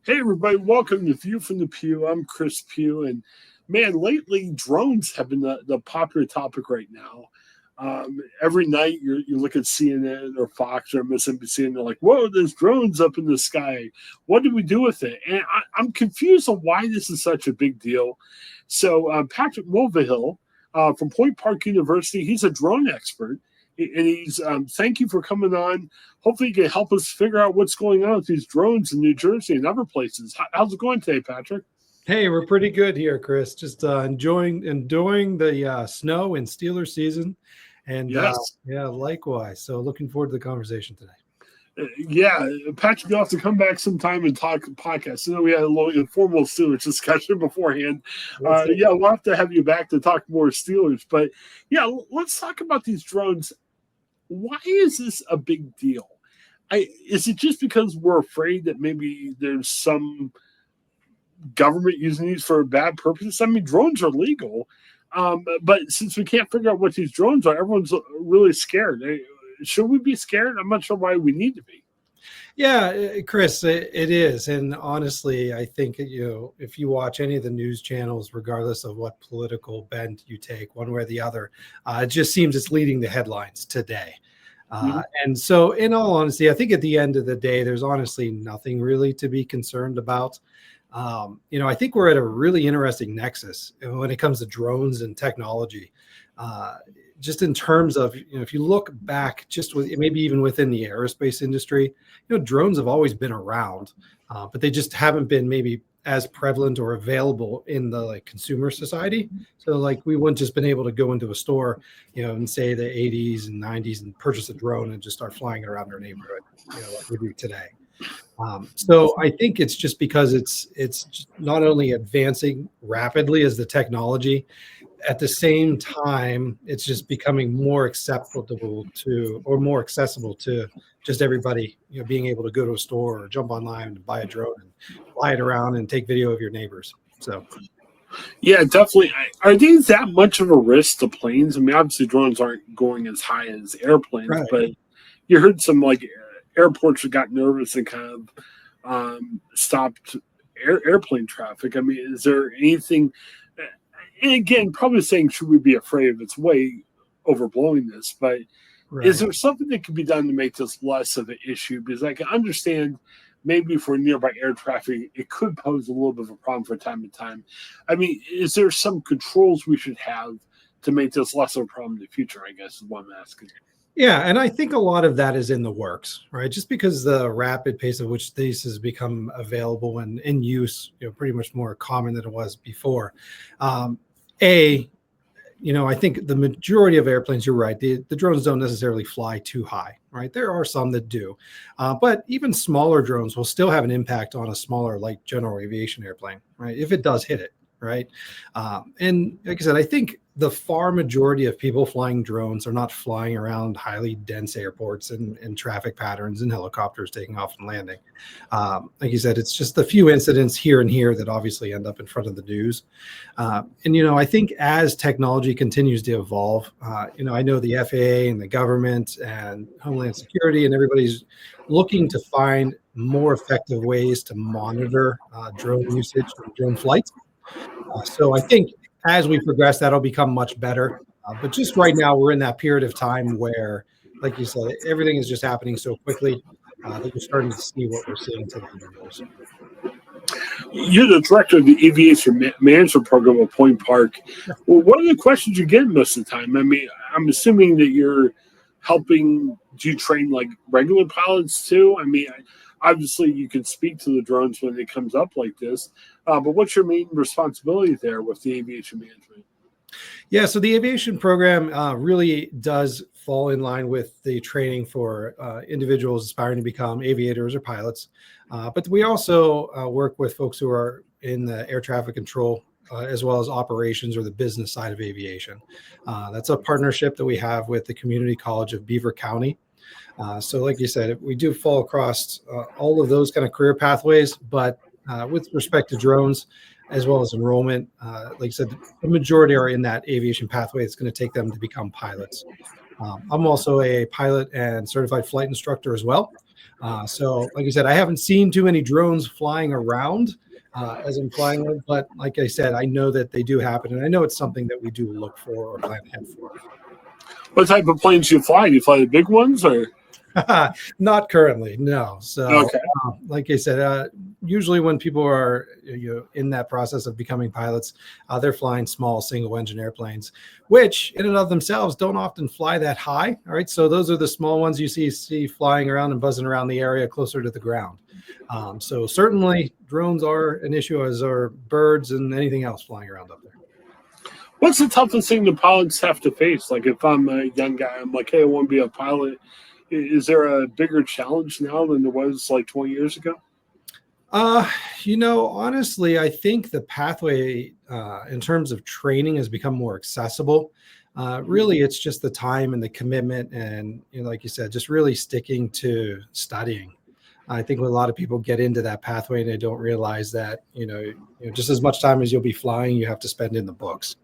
Hey, everybody, welcome to View from the Pew. I'm Chris Pugh, and man, lately drones have been the popular topic right now. Every night you look at CNN or Fox or MSNBC, and they're like, whoa, there's drones up in the sky. What do we do with it? And I'm confused on why this is such a big deal. So, Patrick Mulvihill from Point Park University, he's a drone expert. And he's thank you for coming on. Hopefully, you can help us figure out what's going on with these drones in New Jersey and other places. How's it going today, Patrick? Hey, we're pretty good here, Chris. Just enjoying the snow and Steelers season, and Yes. yeah, likewise. So, looking forward to the conversation today. Yeah, Patrick, you'll have to come back sometime and talk podcast. We had a little informal Steelers discussion beforehand. Yeah, we'll have to have you back to talk more Steelers. But yeah, let's talk about these drones. Why is this a big deal? Is it just because we're afraid that maybe there's some government using these for bad purposes? I mean, drones are legal, but since we can't figure out what these drones are, everyone's really scared. Should we be scared? I'm not sure why we need to be. Yeah, Chris, it is. And honestly, I think, if you watch any of the news channels, regardless of what political bent you take, one way or the other, it just seems it's leading the headlines today. And so, in all honesty, I think at the end of the day, there's honestly nothing really to be concerned about. I think we're at a really interesting nexus when it comes to drones and technology. Just in terms of, if you look back, just maybe even within the aerospace industry, drones have always been around, but they just haven't been maybe as prevalent or available in the consumer society. So we wouldn't just been able to go into a store, and say the 80s and 90s and purchase a drone and just start flying it around our neighborhood, like we do today. So I think it's just because it's not only advancing rapidly as the technology, at the same time, it's just becoming more accessible to just everybody, being able to go to a store or jump online and buy a drone and fly it around and take video of your neighbors. So, yeah, definitely. Are these that much of a risk to planes? I mean, obviously drones aren't going as high as airplanes, right, but you heard some airports that got nervous and kind of stopped airplane traffic. I mean, is there anything? And again, probably saying, should we be afraid of it's way overblowing this, but is there something that can be done to make this less of an issue? Because I can understand maybe for nearby air traffic, it could pose a little bit of a problem from time to time. I mean, is there some controls we should have to make this less of a problem in the future, I guess is what I'm asking. Yeah, and I think a lot of that is in the works, right? Just because the rapid pace at which these has become available and in use, pretty much more common than it was before. I think the majority of airplanes, you're right, the drones don't necessarily fly too high, right? There are some that do, but even smaller drones will still have an impact on a smaller, like general aviation airplane, right? If it does hit it, right? And like I said, I think the far majority of people flying drones are not flying around highly dense airports and traffic patterns and helicopters taking off and landing. Like you said, it's just a few incidents here and here that obviously end up in front of the news. I think as technology continues to evolve, I know the FAA and the government and Homeland Security and everybody's looking to find more effective ways to monitor drone usage and drone flights. So I think as we progress, that'll become much better. But just right now, we're in that period of time where, like you said, everything is just happening so quickly that we're starting to see what we're seeing today. You're the director of the Aviation Management Program at Point Park. Well, what are the questions you get most of the time? I mean, I'm assuming that you're helping. Do you train regular pilots too? I mean, obviously you can speak to the drones when it comes up like this, but what's your main responsibility there with the aviation management? Yeah, so the aviation program really does fall in line with the training for individuals aspiring to become aviators or pilots. But we also work with folks who are in the air traffic control as well as operations or the business side of aviation. That's a partnership that we have with the Community College of Beaver County. So like you said, we do fall across all of those kind of career pathways, but with respect to drones, as well as enrollment, like I said, the majority are in that aviation pathway. It's going to take them to become pilots. I'm also a pilot and certified flight instructor as well. So, like I said, I haven't seen too many drones flying around as I'm flying them, but like I said, I know that they do happen, and I know it's something that we do look for or plan ahead for. What type of planes do you fly? Do you fly the big ones or? Not currently, no. So, Okay. like I said, usually when people are in that process of becoming pilots, they're flying small single-engine airplanes, which in and of themselves don't often fly that high. All right, so those are the small ones you see flying around and buzzing around the area closer to the ground. So certainly, drones are an issue, as are birds and anything else flying around up there. What's the toughest thing the pilots have to face? Like if I'm a young guy, I'm like, hey, I want to be a pilot. Is there a bigger challenge now than there was like 20 years ago? Honestly, I think the pathway in terms of training has become more accessible. Really, it's just the time and the commitment, and like you said, just really sticking to studying. I think when a lot of people get into that pathway and they don't realize that, just as much time as you'll be flying, you have to spend in the books.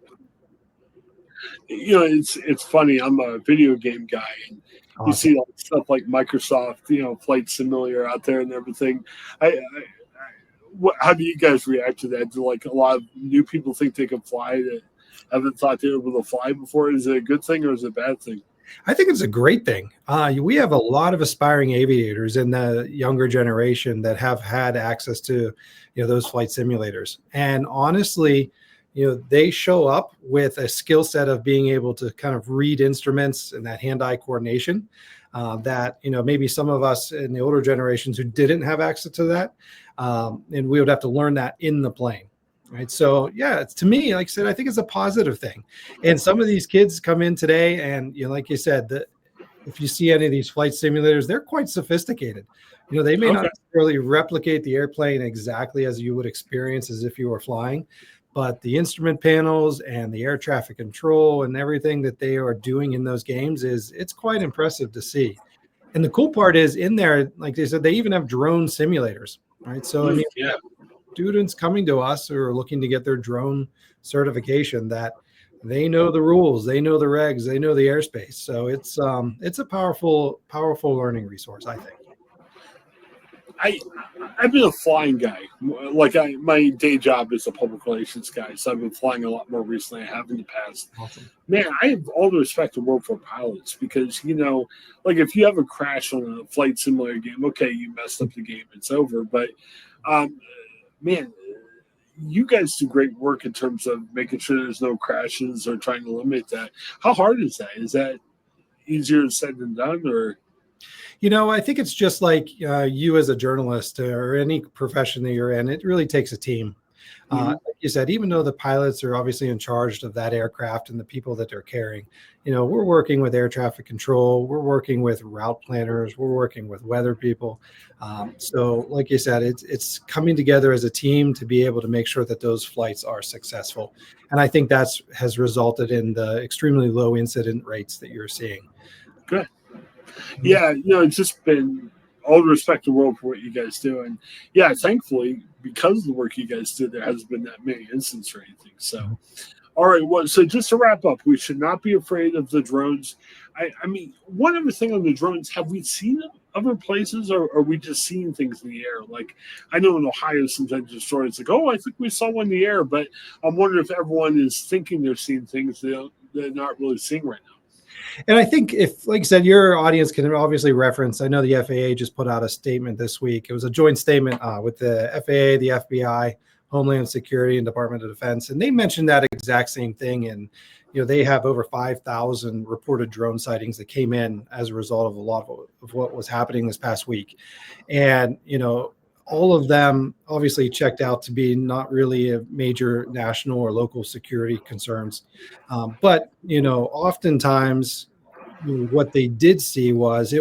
It's funny. I'm a video game guy, and you Awesome. see all stuff like Microsoft, Flight Simulator out there and everything. How do you guys react to that? Do like a lot of new people think they can fly that haven't thought they were able to fly before? Is it a good thing or is it a bad thing? I think it's a great thing. We have a lot of aspiring aviators in the younger generation that have had access to, those flight simulators. And honestly, they show up with a skill set of being able to kind of read instruments and that hand-eye coordination that, maybe some of us in the older generations who didn't have access to that, and we would have to learn that in the plane. Right. So, yeah, it's, to me, like I said, I think it's a positive thing. And some of these kids come in today and, like you said, if you see any of these flight simulators, they're quite sophisticated. They may not Okay. necessarily replicate the airplane exactly as you would experience as if you were flying, but the instrument panels and the air traffic control and everything that they are doing in those games it's quite impressive to see. And the cool part is in there, like they said, they even have drone simulators, right? So, I mean, Yeah. students coming to us who are looking to get their drone certification that they know the rules, they know the regs, they know the airspace. So it's a powerful learning resource, I think. I've been a flying guy. Like my day job is a public relations guy, so I've been flying a lot more recently. I have in the past. Awesome. Man, I have all the respect in the world for pilots because like if you have a crash on a flight simulator game, okay, you messed up the game, it's over. But man, you guys do great work in terms of making sure there's no crashes or trying to eliminate that. How hard is that? Is that easier said than done, or? I think it's just like you as a journalist or any profession that you're in, it really takes a team. Like you said, even though the pilots are obviously in charge of that aircraft and the people that they're carrying, we're working with air traffic control, we're working with route planners, we're working with weather people. So like you said, it's coming together as a team to be able to make sure that those flights are successful. And I think has resulted in the extremely low incident rates that you're seeing. Good. Yeah, it's just been all the respect in the world for what you guys do. And yeah, thankfully, because of the work you guys do, there hasn't been that many incidents or anything. So, all right. Well, so just to wrap up, we should not be afraid of the drones. I mean, one other thing on the drones, have we seen other places or are we just seeing things in the air? Like, I know in Ohio, sometimes the stories like, oh, I think we saw one in the air, but I'm wondering if everyone is thinking they're seeing things they're not really seeing right now. And I think if, like I said, your audience can obviously reference, I know the FAA just put out a statement this week. It was a joint statement with the FAA, the FBI, Homeland Security, and Department of Defense. And they mentioned that exact same thing. And, they have over 5,000 reported drone sightings that came in as a result of a lot of what was happening this past week. And, all of them obviously checked out to be not really a major national or local security concerns. But, oftentimes what they did see was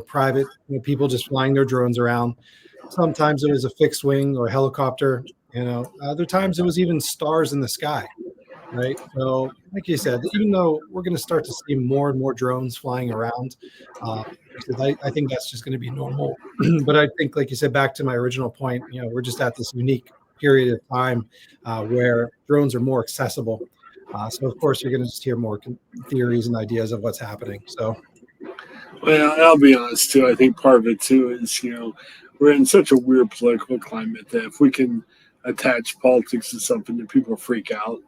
private people just flying their drones around. Sometimes it was a fixed wing or helicopter, other times it was even stars in the sky. Right. So like you said, even though we're going to start to see more and more drones flying around, because I think that's just going to be normal. But I think, like you said, back to my original point, we're just at this unique period of time where drones are more accessible. So, of course, you're going to just hear more theories and ideas of what's happening. So, Well, I'll be honest too. I think part of it too is we're in such a weird political climate that if we can attach politics to something, that people freak out.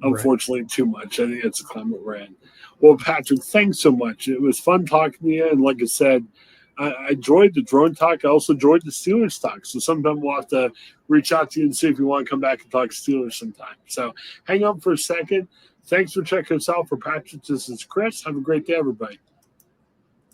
Right. Unfortunately, too much. I think that's the climate we're in. Well, Patrick, thanks so much. It was fun talking to you, and like I said, I enjoyed the drone talk. I also enjoyed the Steelers talk. So sometime we'll have to reach out to you and see if you want to come back and talk Steelers sometime. So hang on for a second. Thanks for checking us out. For Patrick, this is Chris. Have a great day, everybody.